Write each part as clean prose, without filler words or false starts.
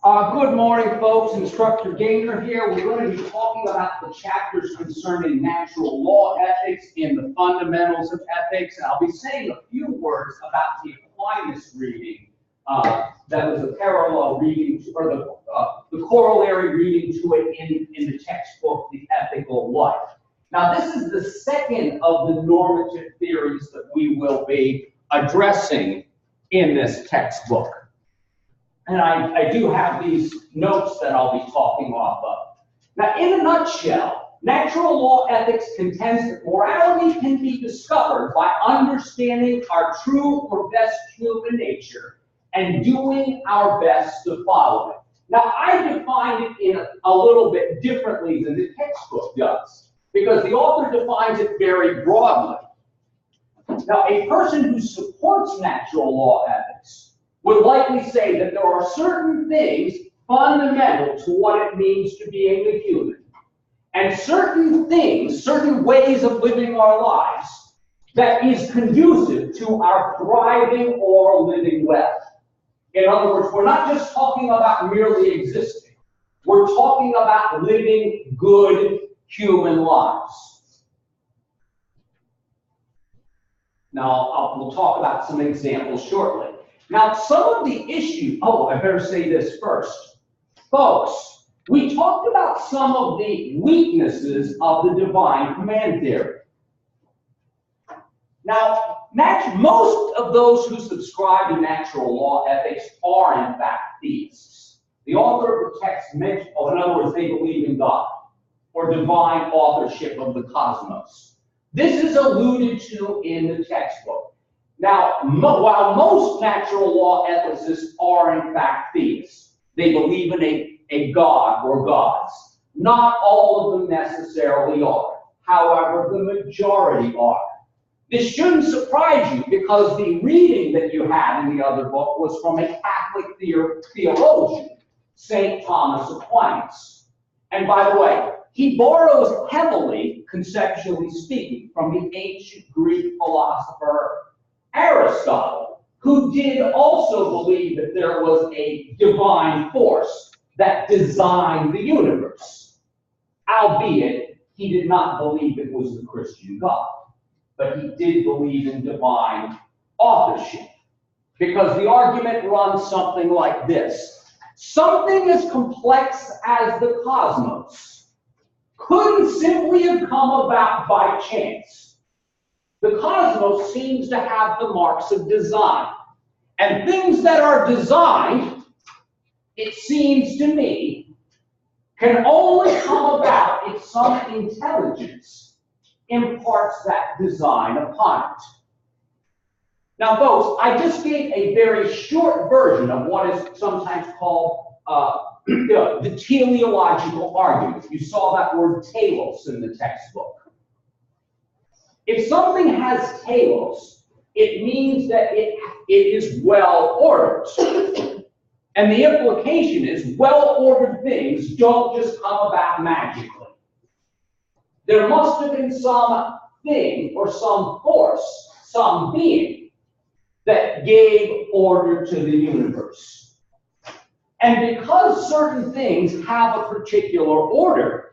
Good morning, folks. Instructor Gaynor here. We're going to be talking about the chapters concerning natural law ethics and the fundamentals of ethics. And I'll be saying a few words about the Aquinas reading that was a parallel reading, or the corollary reading to it in the textbook, The Ethical Life. Now, this is the second of the normative theories that we will be addressing in this textbook. And I do have these notes that I'll be talking off of. Now, in a nutshell, natural law ethics contends that morality can be discovered by understanding our true or best human nature and doing our best to follow it. Now, I define it in a little bit differently than the textbook does, because the author defines it very broadly. Now, a person who supports natural law ethics would likely say that there are certain things fundamental to what it means to being a human, and certain things, certain ways of living our lives that is conducive to our thriving or living well. In other words, we're not just talking about merely existing. We're talking about living good human lives. Now, we'll talk about some examples shortly. Now, some of the issues, I better say this first. Folks, we talked about some of the weaknesses of the divine command theory. Now, most of those who subscribe to natural law ethics are, in fact, theists. The author of the text mentioned, in other words, they believe in God, or divine authorship of the cosmos. This is alluded to in the textbook. Now, while most natural law ethicists are, in fact, theists, they believe in a god or gods. Not all of them necessarily are. However, the majority are. This shouldn't surprise you, because the reading that you had in the other book was from a Catholic theologian, St. Thomas Aquinas. And by the way, he borrows heavily, conceptually speaking, from the ancient Greek philosopher Aristotle, who did also believe that there was a divine force that designed the universe, albeit he did not believe it was the Christian God, but he did believe in divine authorship, because the argument runs something like this: something as complex as the cosmos couldn't simply have come about by chance. The cosmos seems to have the marks of design. And things that are designed, it seems to me, can only come about if some intelligence imparts that design upon it. Now, folks, I just gave a very short version of what is sometimes called the teleological argument. You saw that word telos in the textbook. If something has telos, it means that it is well ordered. And the implication is well-ordered things don't just come about magically. There must have been some thing or some force, some being, that gave order to the universe. And because certain things have a particular order,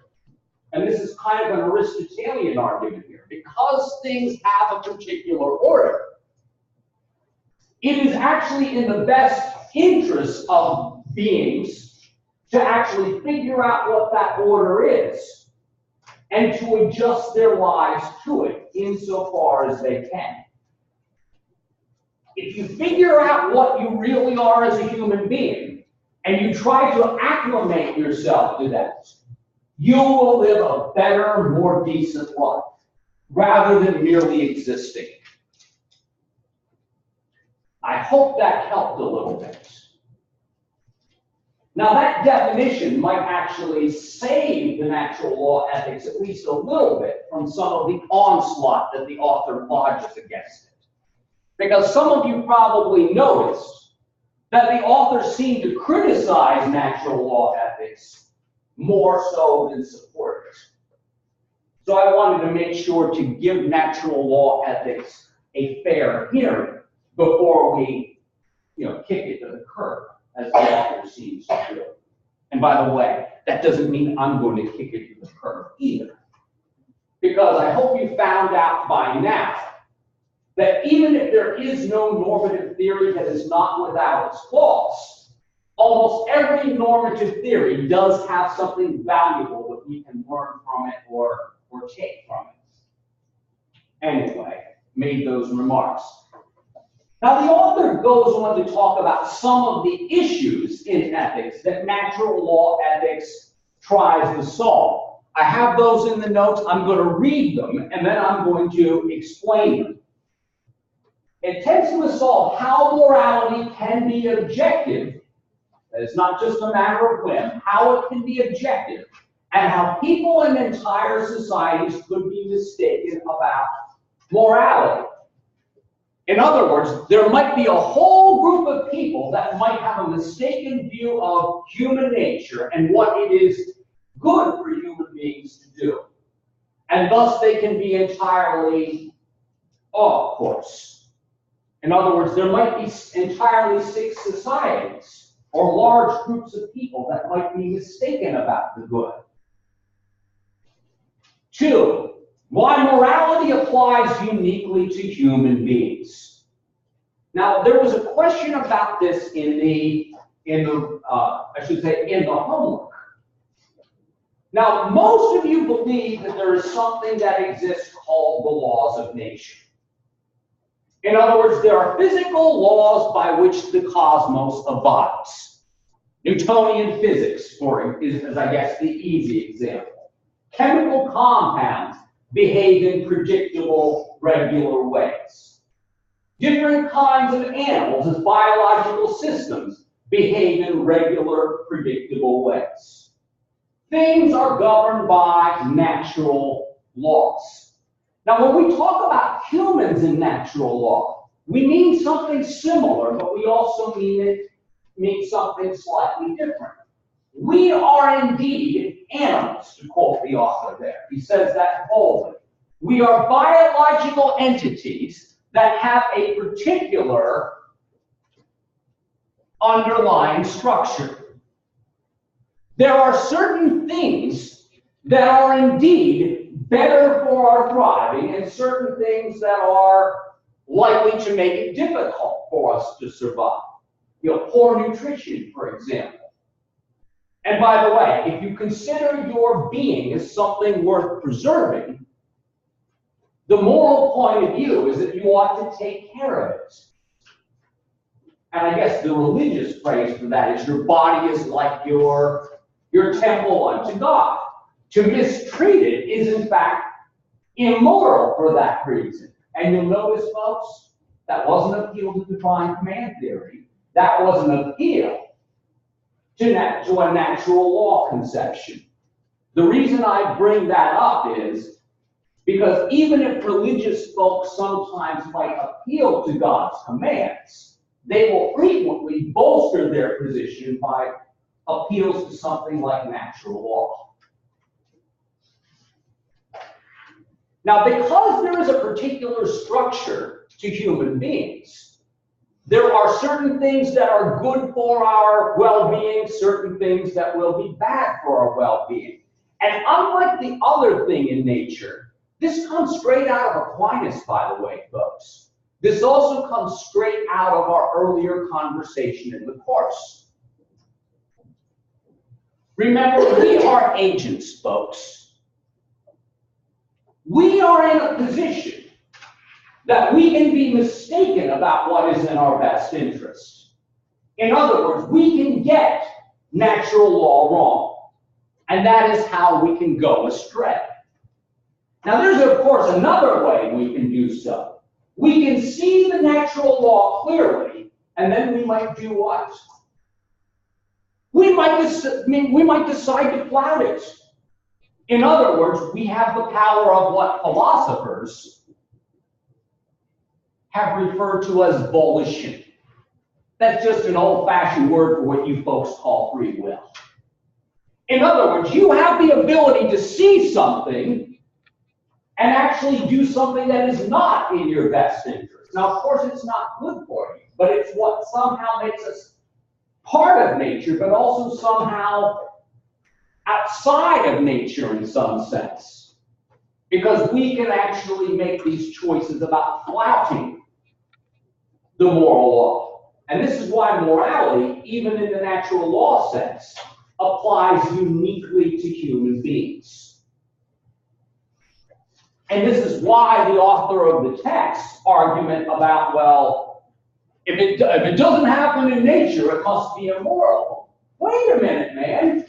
and this is kind of an Aristotelian argument here, because things have a particular order, it is actually in the best interest of beings to actually figure out what that order is and to adjust their lives to it insofar as they can. If you figure out what you really are as a human being and you try to acclimate yourself to that, you will live a better, more decent life, rather than merely existing. I hope that helped a little bit. Now, that definition might actually save the natural law ethics at least a little bit from some of the onslaught that the author lodges against it. Because some of you probably noticed that the author seemed to criticize natural law ethics more so than support it. So I wanted to make sure to give natural law ethics a fair hearing before we, kick it to the curb, as the author seems to do. And by the way, that doesn't mean I'm going to kick it to the curb either. Because I hope you found out by now that even if there is no normative theory that is not without its flaws, almost every normative theory does have something valuable that we can learn from it or take from it. Anyway, made those remarks. Now, the author goes on to talk about some of the issues in ethics that natural law ethics tries to solve. I have those in the notes. I'm going to read them, and then I'm going to explain them. It tends to solve how morality can be objective. It's not just a matter of whim, how it can be objective, and how people and entire societies could be mistaken about morality. In other words, there might be a whole group of people that might have a mistaken view of human nature and what it is good for human beings to do. And thus they can be entirely off course. In other words, there might be entirely sick societies or large groups of people that might be mistaken about the good. 2, why morality applies uniquely to human beings. Now, there was a question about this in the homework. Now, most of you believe that there is something that exists called the laws of nature. In other words, there are physical laws by which the cosmos abides. Newtonian physics, is I guess the easy example. Chemical compounds behave in predictable, regular ways. Different kinds of animals as biological systems behave in regular, predictable ways. Things are governed by natural laws. Now, when we talk about humans in natural law, we mean something similar, but we also mean something slightly different. We are indeed animals, to quote the author there. He says that boldly. We are biological entities that have a particular underlying structure. There are certain things that are indeed better for our thriving and certain things that are likely to make it difficult for us to survive. Poor nutrition, for example. And by the way, if you consider your being as something worth preserving, the moral point of view is that you ought to take care of it. And I guess the religious phrase for that is your body is like your temple unto God. To mistreat it is, in fact, immoral for that reason. And you'll notice, folks, that wasn't an appeal to divine command theory. That was an appeal to a natural law conception. The reason I bring that up is because even if religious folks sometimes might appeal to God's commands, they will frequently bolster their position by appeals to something like natural law. Now, because there is a particular structure to human beings, there are certain things that are good for our well-being, certain things that will be bad for our well-being. And unlike the other thing in nature, this comes straight out of Aquinas, by the way, folks. This also comes straight out of our earlier conversation in the course. Remember, we are agents, folks. We are in a position that we can be mistaken about what is in our best interest. In other words, we can get natural law wrong, and that is how we can go astray. Now, there's, of course, another way we can do so. We can see the natural law clearly, and then we might do what? We might decide to flout it. In other words, we have the power of what philosophers have referred to as volition. That's just an old-fashioned word for what you folks call free will. In other words, you have the ability to see something and actually do something that is not in your best interest. Now, of course, it's not good for you, but it's what somehow makes us part of nature, but also somehow outside of nature in some sense. Because we can actually make these choices about flouting the moral law. And this is why morality, even in the natural law sense, applies uniquely to human beings. And this is why the author of the text argument about, well, if it doesn't happen in nature, it must be immoral. Wait a minute, man.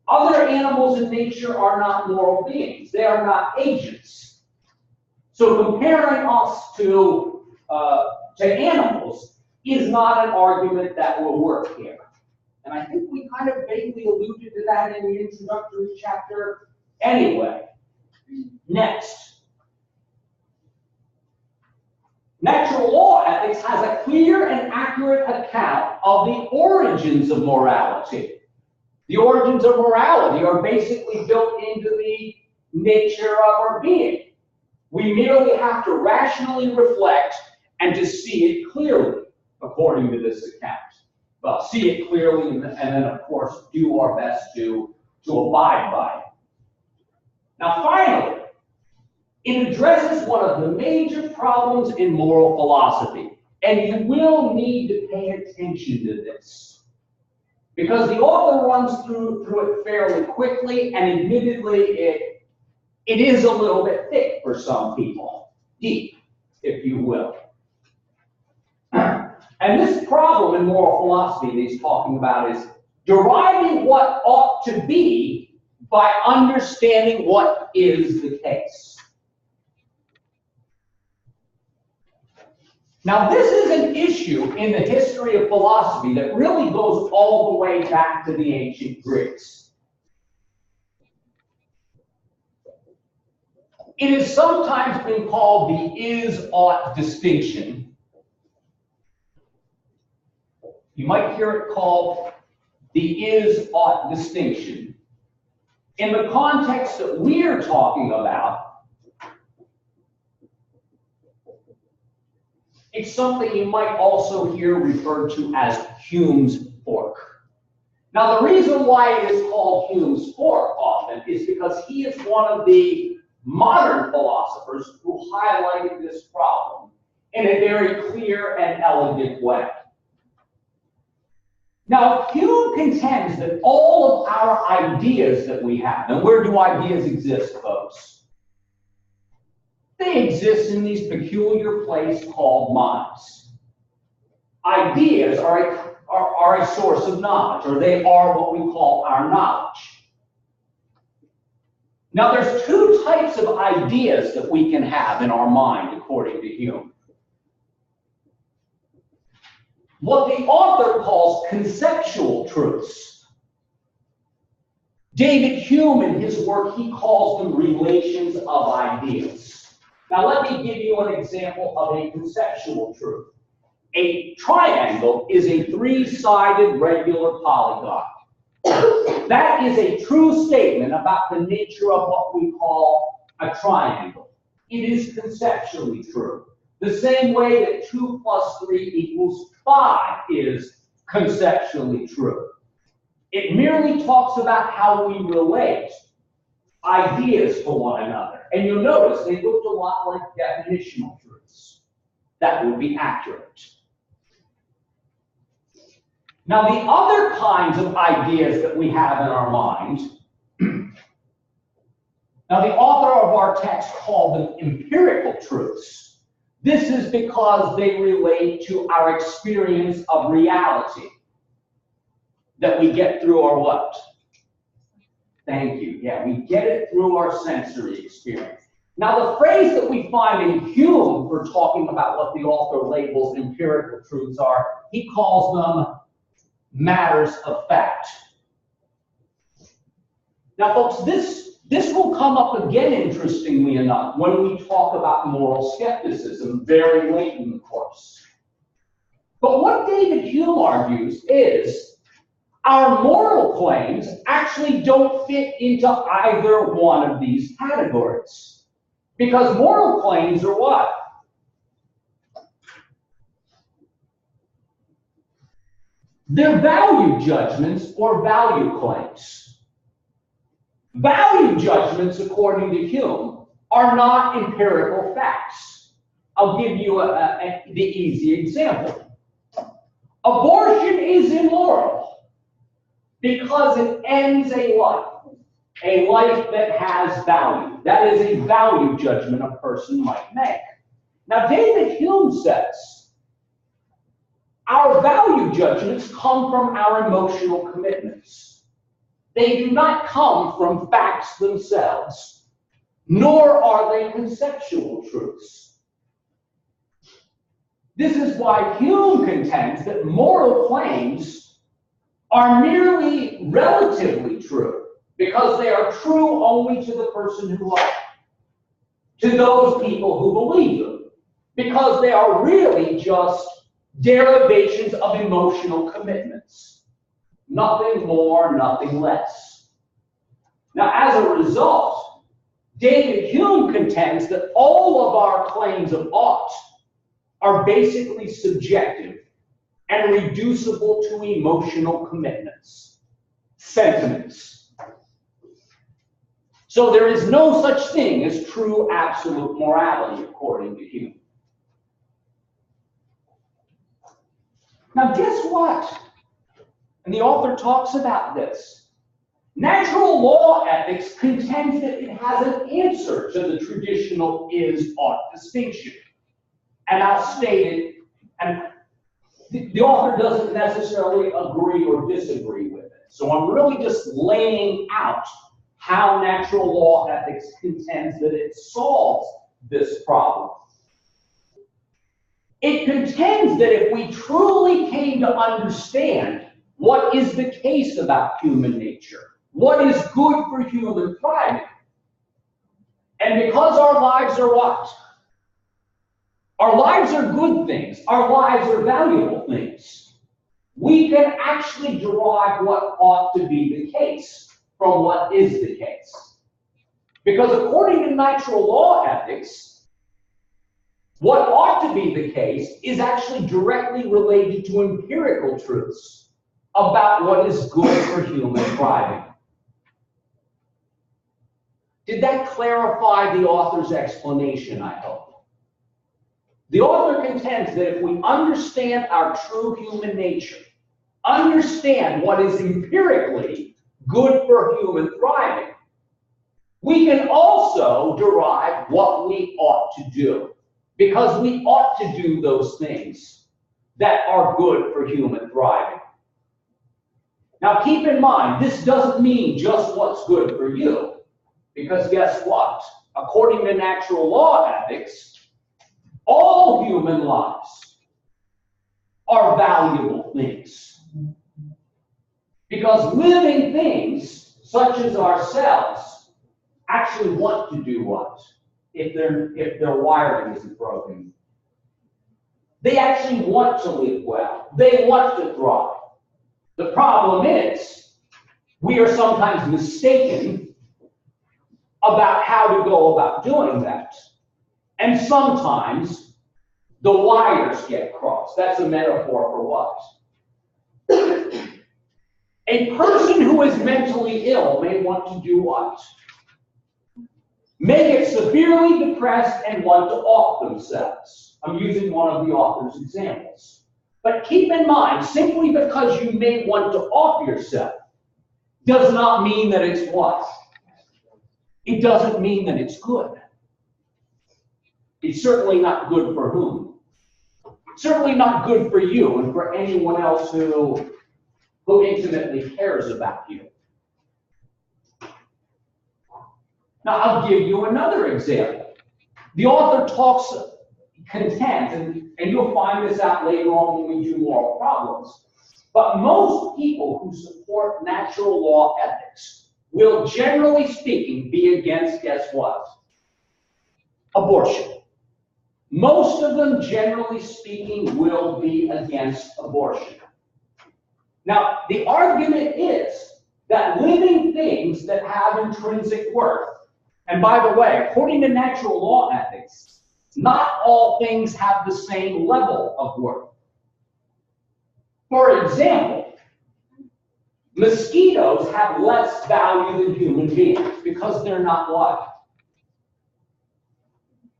Other animals in nature are not moral beings. They are not agents. So comparing us to animals is not an argument that will work here. And I think we kind of vaguely alluded to that in the introductory chapter anyway. Next. Natural law ethics has a clear and accurate account of the origins of morality. The origins of morality are basically built into the nature of our being. We merely have to rationally reflect and to see it clearly, according to this account. Well, see it clearly and then, of course, do our best to abide by it. Now, finally, it addresses one of the major problems in moral philosophy, and you will need to pay attention to this. Because the author runs through it fairly quickly, and admittedly, it is a little bit thick for some people. Deep, if you will. And this problem in moral philosophy that he's talking about is deriving what ought to be by understanding what is the case. Now, this is an issue in the history of philosophy that really goes all the way back to the ancient Greeks. It has sometimes been called the is-ought distinction. You might hear it called the is-ought distinction. In the context that we're talking about, it's something you might also hear referred to as Hume's fork. Now, the reason why it is called Hume's fork often is because he is one of the modern philosophers who highlighted this problem in a very clear and elegant way. Now, Hume contends that all of our ideas that we have, and where do ideas exist, folks? They exist in these peculiar places called minds. Ideas are a source of knowledge, or they are what we call our knowledge. Now, there's two types of ideas that we can have in our mind, according to Hume. What the author calls conceptual truths. David Hume, in his work, he calls them relations of ideas. Now, let me give you an example of a conceptual truth. A triangle is a three-sided regular polygon. That is a true statement about the nature of what we call a triangle. It is conceptually true. The same way that 2 + 3 = 5 is conceptually true. It merely talks about how we relate ideas to one another. And you'll notice they looked a lot like definitional truths. That would be accurate. Now, the other kinds of ideas that we have in our mind, now the author of our text called them empirical truths. This is because they relate to our experience of reality that we get through our what? Thank you. Yeah, we get it through our sensory experience. Now, the phrase that we find in Hume for talking about what the author labels empirical truths are, he calls them matters of fact. Now, folks, this will come up again, interestingly enough, when we talk about moral skepticism very late in the course. But what David Hume argues is our moral claims actually don't fit into either one of these categories. Because moral claims are what? They're value judgments or value claims. Value judgments, according to Hume, are not empirical facts. I'll give you the easy example. Abortion is immoral because it ends a life that has value. That is a value judgment a person might make. Now, David Hume says, our value judgments come from our emotional commitments. They do not come from facts themselves, nor are they conceptual truths. This is why Hume contends that moral claims are merely relatively true, because they are true only to the person who loves them, to those people who believe them, because they are really just derivations of emotional commitments. Nothing more, nothing less. Now, as a result, David Hume contends that all of our claims of ought are basically subjective and reducible to emotional commitments, sentiments. So there is no such thing as true absolute morality, according to Hume. Now, guess what? And the author talks about this. Natural law ethics contends that it has an answer to the traditional is-ought distinction. And I'll state it, and the author doesn't necessarily agree or disagree with it. So I'm really just laying out how natural law ethics contends that it solves this problem. It contends that if we truly came to understand what is the case about human nature, what is good for human thriving, and because our lives are what? Our lives are good things. Our lives are valuable things. We can actually derive what ought to be the case from what is the case. Because according to natural law ethics, what ought to be the case is actually directly related to empirical truths about what is good for human thriving. Did that clarify the author's explanation, I hope? The author contends that if we understand our true human nature, understand what is empirically good for human thriving, we can also derive what we ought to do. Because we ought to do those things that are good for human thriving. Now keep in mind, this doesn't mean just what's good for you. Because guess what? According to natural law ethics, all human lives are valuable things. Because living things, such as ourselves, actually want to do what? If their wiring isn't broken. They actually want to live well. They want to thrive. The problem is, we are sometimes mistaken about how to go about doing that. And sometimes the wires get crossed. That's a metaphor for what? A person who is mentally ill may want to do what? May get severely depressed and want to off themselves. I'm using one of the author's examples. But keep in mind, simply because you may want to off yourself does not mean that it's what? It doesn't mean that it's good. It's certainly not good for whom? It's certainly not good for you and for anyone else who intimately cares about you. Now, I'll give you another example. The author contends, and you'll find this out later on when we do moral problems, but most people who support natural law ethics will, generally speaking, be against, guess what? Abortion. Most of them, generally speaking, will be against abortion. Now, the argument is that living things that have intrinsic worth, and by the way, according to natural law ethics, not all things have the same level of worth. For example, mosquitoes have less value than human beings because they're not what?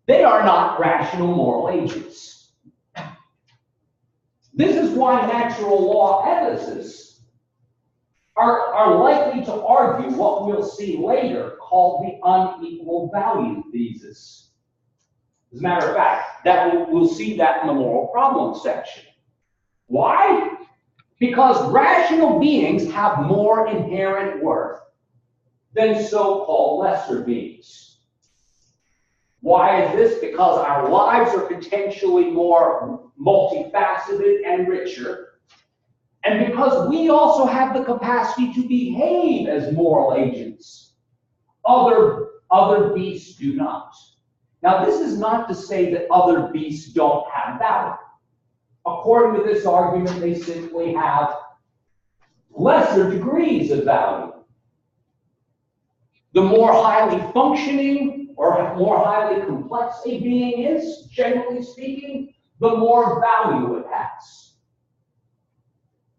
They are not rational moral agents. This is why natural law ethicists are likely to argue what we'll see later called the unequal value thesis. As a matter of fact, we'll see that in the moral problem section. Why? Because rational beings have more inherent worth than so-called lesser beings. Why is this? Because our lives are potentially more multifaceted and richer, and because we also have the capacity to behave as moral agents. Other beasts do not. Now, this is not to say that other beasts don't have value. According to this argument, they simply have lesser degrees of value. The more highly functioning or more highly complex a being is, generally speaking, the more value it has.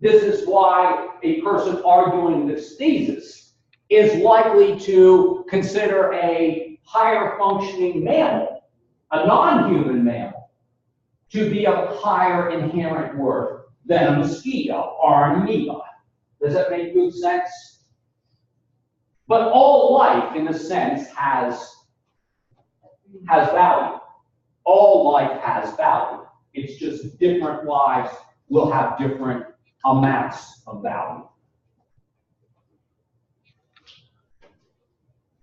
This is why a person arguing this thesis is likely to consider a higher functioning mammal, a non-human mammal, to be of higher inherent worth than a mosquito or an amoeba. Does that make good sense? But all life, in a sense, has value. All life has value. It's just different lives will have different amounts of value.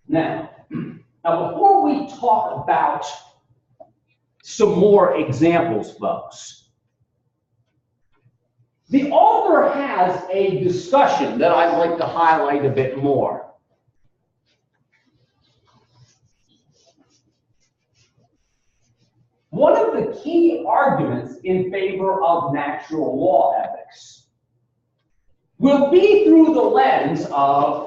Now, before we talk about some more examples, folks, the author has a discussion that I'd like to highlight a bit more. One of the key arguments in favor of natural law ethics will be through the lens of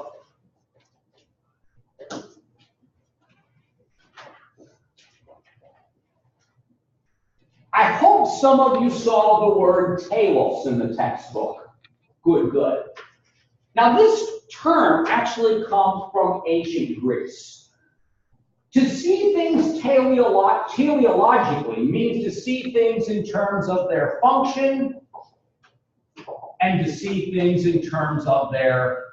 I hope some of you saw the word telos in the textbook. Good, good. Now, this term actually comes from ancient Greece. To see things teleologically means to see things in terms of their function and to see things in terms of their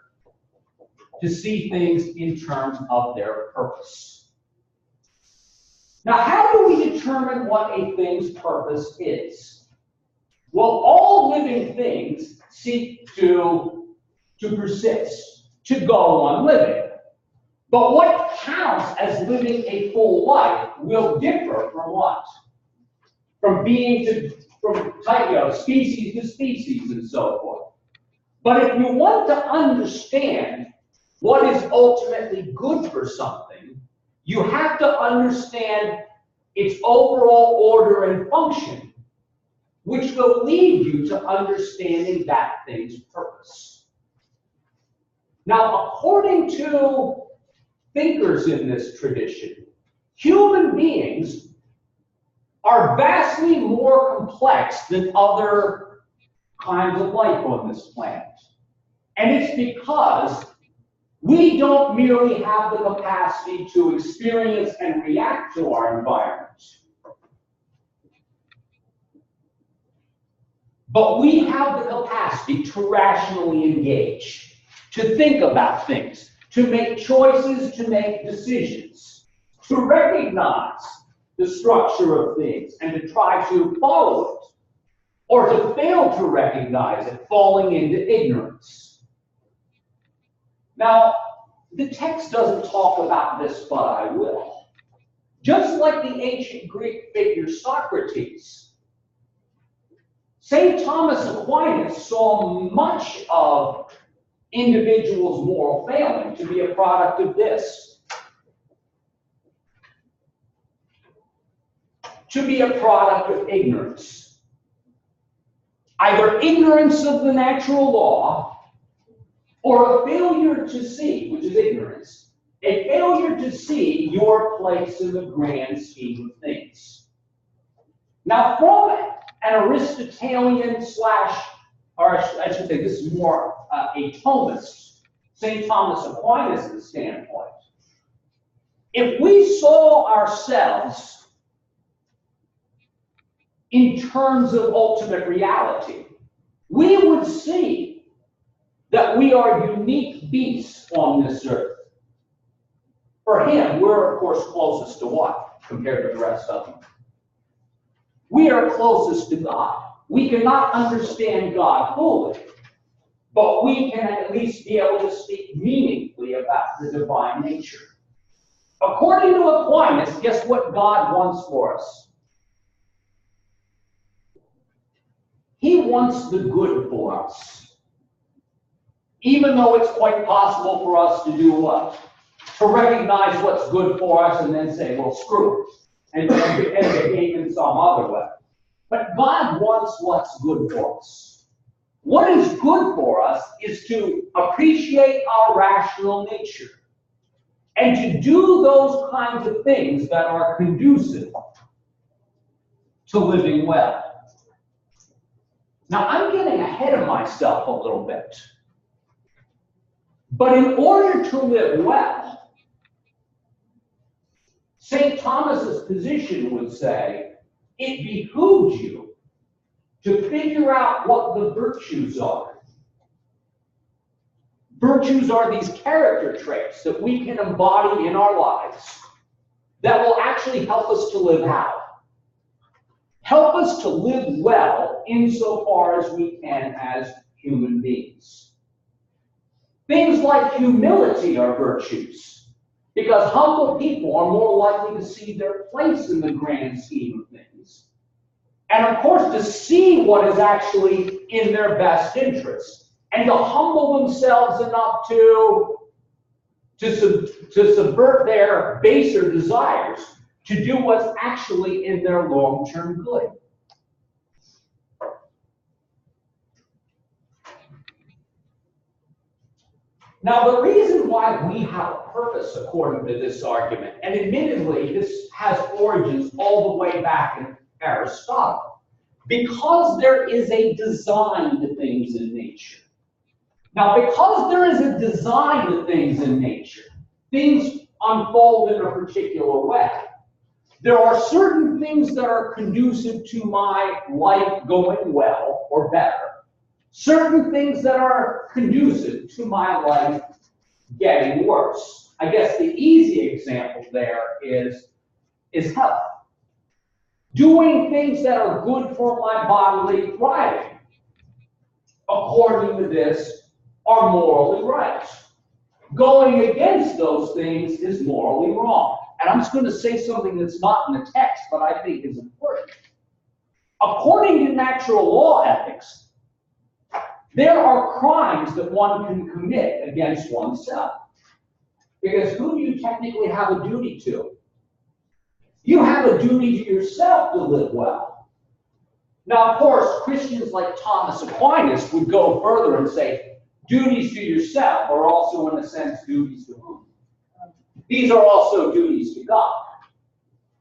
purpose. Now, how do we determine what a thing's purpose is? Well, all living things seek to persist, to go on living. But what counts as living a full life will differ from what? From species to species and so forth. But if you want to understand what is ultimately good for something, you have to understand its overall order and function, which will lead you to understanding that thing's purpose. Now, according to thinkers in this tradition, human beings are vastly more complex than other kinds of life on this planet. And it's because we don't merely have the capacity to experience and react to our environment, but we have the capacity to rationally engage, to think about things, to make choices, to make decisions, to recognize the structure of things and to try to follow it, or to fail to recognize it, falling into ignorance. Now, the text doesn't talk about this, but I will. Just like the ancient Greek figure Socrates, St. Thomas Aquinas saw much of individuals' moral failing to be a product of this. To be a product of ignorance. Either ignorance of the natural law or a failure to see, which is ignorance, a failure to see your place in the grand scheme of things. Now, from an Aristotelian or I should say, this is more a Thomist, St. Thomas Aquinas' standpoint. If we saw ourselves in terms of ultimate reality, we would see that we are unique beasts on this earth. For him, we're of course closest to what compared to the rest of them? We are closest to God. We cannot understand God fully, but we can at least be able to speak meaningfully about the divine nature. According to Aquinas, guess what God wants for us? He wants the good for us. Even though it's quite possible for us to do what? To recognize what's good for us and then say, well, screw it, and behave in some other way. But God wants what's good for us. What is good for us is to appreciate our rational nature and to do those kinds of things that are conducive to living well. Now, I'm getting ahead of myself a little bit. But in order to live well, St. Thomas's position would say, it behooves you to figure out what the virtues are. Virtues are these character traits that we can embody in our lives that will actually help us to live how? Help us to live well insofar as we can as human beings. Things like humility are virtues, because humble people are more likely to see their place in the grand scheme of things. And of course, to see what is actually in their best interest, and to humble themselves enough to subvert their baser desires, to do what's actually in their long-term good. Now, the reason why we have a purpose, according to this argument, and admittedly, this has origins all the way back in Aristotle, because there is a design to things in nature. Now, because there is a design to things in nature, things unfold in a particular way. There are certain things that are conducive to my life going well or better. Certain things that are conducive to my life getting worse. I guess the easy example there is health. Doing things that are good for my bodily thriving, according to this, are morally right. Going against those things is morally wrong. And I'm just going to say something that's not in the text, but I think is important. According to natural law ethics, there are crimes that one can commit against oneself. Because who do you technically have a duty to? You have a duty to yourself to live well. Now, of course, Christians like Thomas Aquinas would go further and say, duties to yourself are also, in a sense, duties to whom? These are also duties to God.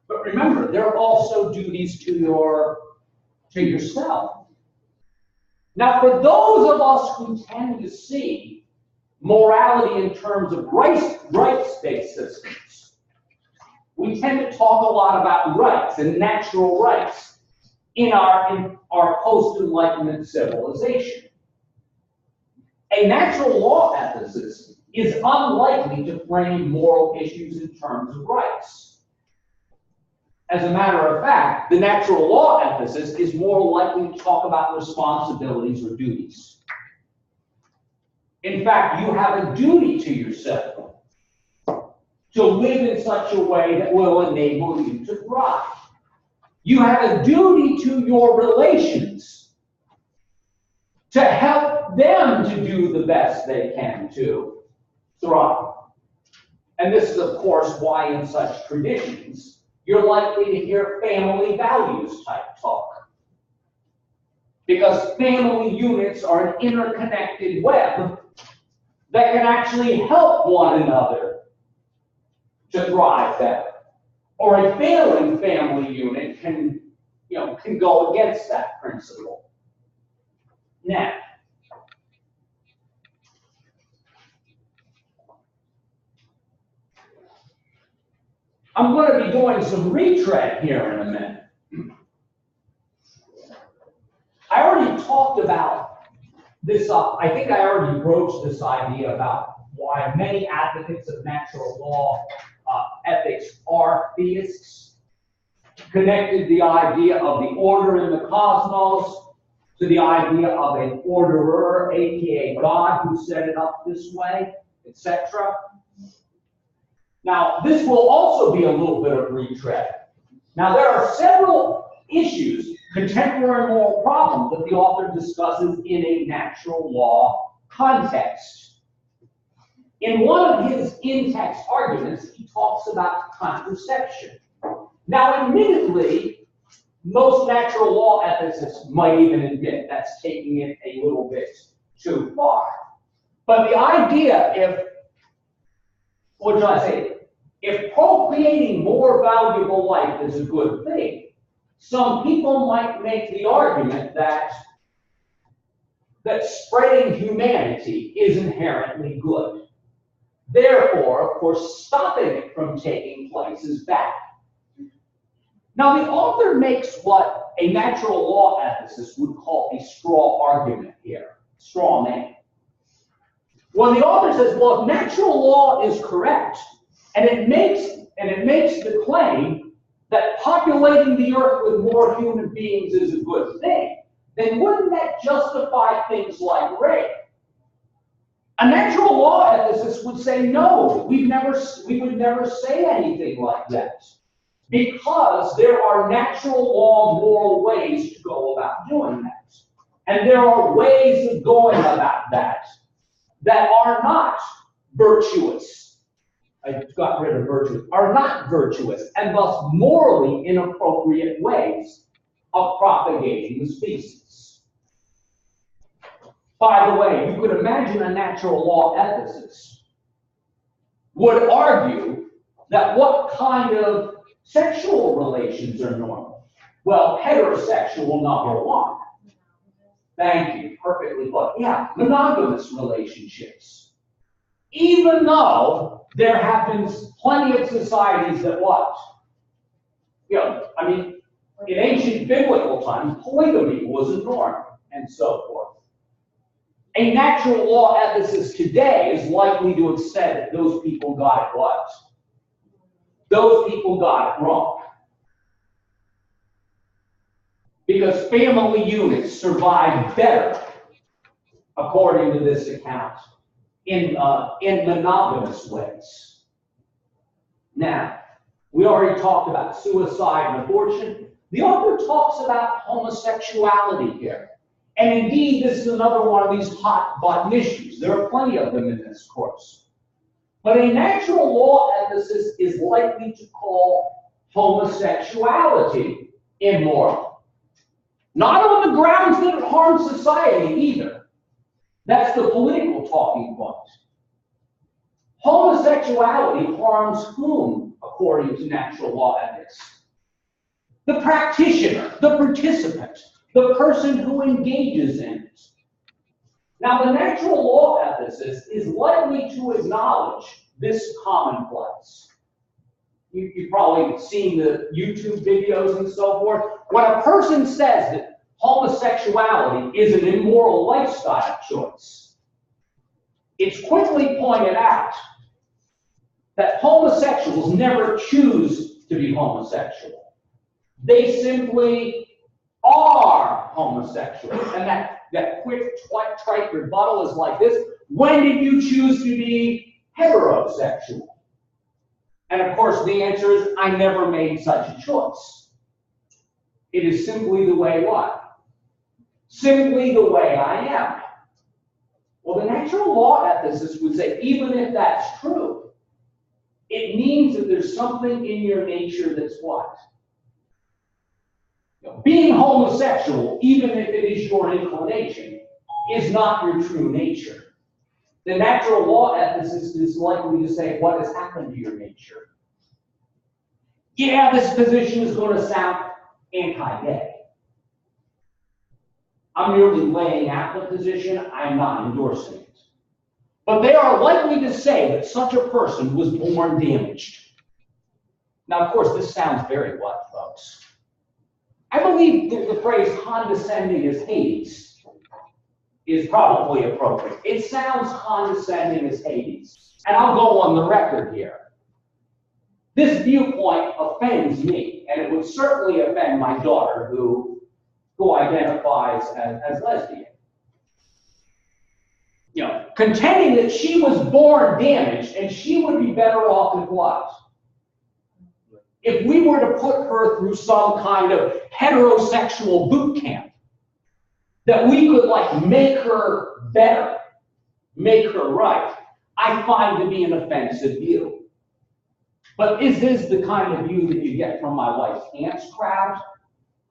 But remember, they're also duties to yourself. Now, for those of us who tend to see morality in terms of rights-based systems, we tend to talk a lot about rights and natural rights in our post-Enlightenment civilization. A natural law ethicist is unlikely to frame moral issues in terms of rights. As a matter of fact, the natural law ethicist is more likely to talk about responsibilities or duties. In fact, you have a duty to yourself to live in such a way that will enable you to thrive. You have a duty to your relations to help them to do the best they can to thrive. And this is, of course, why in such traditions, you're likely to hear family values type talk. Because family units are an interconnected web that can actually help one another to thrive better. Or a failing family unit can go against that principle. Now, I'm going to be doing some retread here in a minute. I already talked about this, I think I already broached this idea about why many advocates of natural law ethics are theists, connected the idea of the order in the cosmos to the idea of an orderer, aka God, who set it up this way, etc. Now, this will also be a little bit of retread. Now, there are several issues, contemporary moral problems, that the author discusses in a natural law context. In one of his in-text arguments, he talks about contraception. Now, admittedly, most natural law ethicists might even admit that's taking it a little bit too far. But the idea, if procreating more valuable life is a good thing, some people might make the argument that spreading humanity is inherently good. Therefore, of course, stopping it from taking place is bad. Now, the author makes what a natural law ethicist would call a straw argument here, straw man. When the author says, well, if natural law is correct, and it makes the claim that populating the earth with more human beings is a good thing, then wouldn't that justify things like rape? A natural law ethicist would say, no, we would never say anything like that, because there are natural law moral ways to go about doing that. And there are ways of going about that are not virtuous. I got rid of virtuous, are not virtuous, and thus morally inappropriate ways of propagating the species. By the way, you could imagine a natural law ethicist would argue that what kind of sexual relations are normal? Well, heterosexual, number one. Thank you, perfectly put. Yeah, monogamous relationships. Even though there have been plenty of societies that what? In ancient biblical times, polygamy was a norm, and so forth. A natural law ethicist today is likely to have said that those people got it what? Those people got it wrong. Because family units survive better, according to this account, in monogamous ways. Now, we already talked about suicide and abortion. The author talks about homosexuality here. And indeed, this is another one of these hot-button issues. There are plenty of them in this course. But a natural law ethicist is likely to call homosexuality immoral. Not on the grounds that it harms society either. That's the political talking point. Homosexuality harms whom, according to natural law ethics? The practitioner, the participant, the person who engages in it. Now, the natural law ethicist is likely to acknowledge this commonplace. You've probably seen the YouTube videos and so forth. When a person says that homosexuality is an immoral lifestyle choice, it's quickly pointed out that homosexuals never choose to be homosexual. They simply are homosexual. And that quick, trite rebuttal is like this: when did you choose to be heterosexual? And of course, the answer is, I never made such a choice. It is simply the way what? Simply the way I am. Well, the natural law ethicist would say, even if that's true, it means that there's something in your nature that's what? Being homosexual, even if it is your inclination, is not your true nature. The natural law ethicist is likely to say, what has happened to your nature? Yeah, this position is going to sound anti-gay. I'm merely laying out the position, I'm not endorsing it. But they are likely to say that such a person was born damaged. Now, of course, this sounds very what, folks? I believe the phrase condescending as Hades is probably appropriate. It sounds condescending as Hades. And I'll go on the record here. This viewpoint offends me, and it would certainly offend my daughter, who identifies as lesbian. You know, contending that she was born damaged and she would be better off if what? If we were to put her through some kind of heterosexual boot camp, that we could like make her better, make her right, I find to be an offensive view. But is this the kind of view that you get from my wife's aunt's crowd,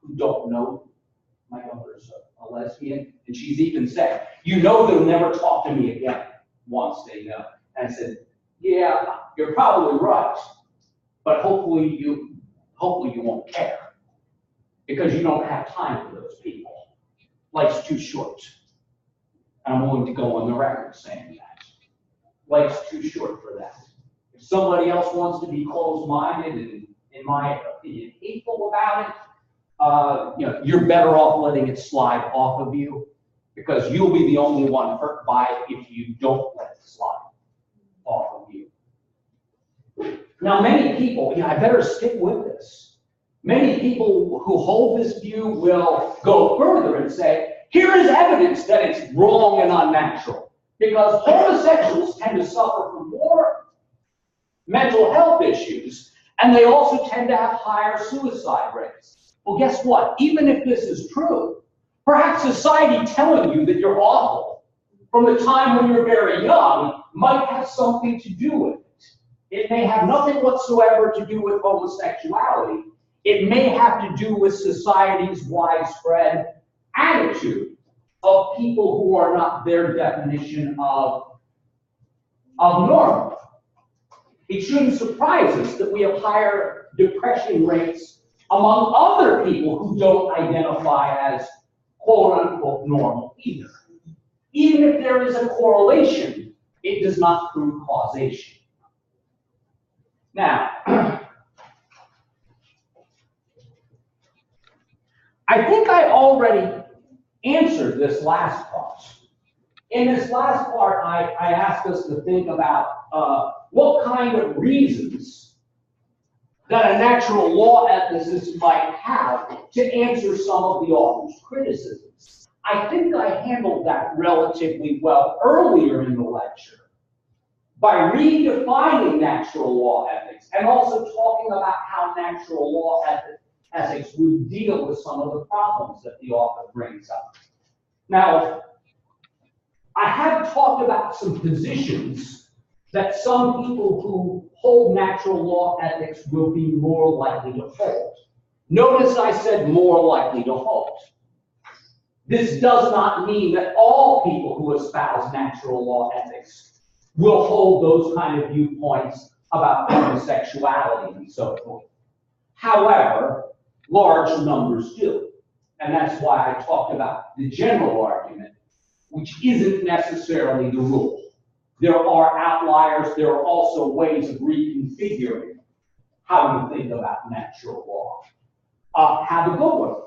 who don't know my daughter's a lesbian? And she's even said, you know, they'll never talk to me again once they know. And I said, yeah, you're probably right, but hopefully you won't care, because you don't have time for those people. Life's too short. And I'm willing to go on the record saying that. Life's too short for that. If somebody else wants to be closed-minded and, in my opinion, hateful about it, you know, you're better off letting it slide off of you, because you'll be the only one hurt by it if you don't let it slide off of you. Now, many people, I better stick with this. Many people who hold this view will go further and say, here is evidence that it's wrong and unnatural, because homosexuals tend to suffer from more mental health issues, and they also tend to have higher suicide rates. Well, guess what? Even if this is true, perhaps society telling you that you're awful from the time when you're very young might have something to do with it. It may have nothing whatsoever to do with homosexuality. It may have to do with society's widespread attitude of people who are not their definition of normal. It shouldn't surprise us that we have higher depression rates among other people who don't identify as quote-unquote normal either. Even if there is a correlation, it does not prove causation. Now, I think I already answered this last part. In this last part, I asked us to think about what kind of reasons that a natural law ethicist might have to answer some of the author's criticisms. I think I handled that relatively well earlier in the lecture by redefining natural law ethics and also talking about how natural law ethics would deal with some of the problems that the author brings up. Now, I have talked about some positions that some people who hold natural law ethics will be more likely to hold. Notice I said more likely to hold. This does not mean that all people who espouse natural law ethics will hold those kind of viewpoints about homosexuality and so forth. However, large numbers do. And that's why I talked about the general argument, which isn't necessarily the rule. There are outliers. There are also ways of reconfiguring how you think about natural law. Have a good one.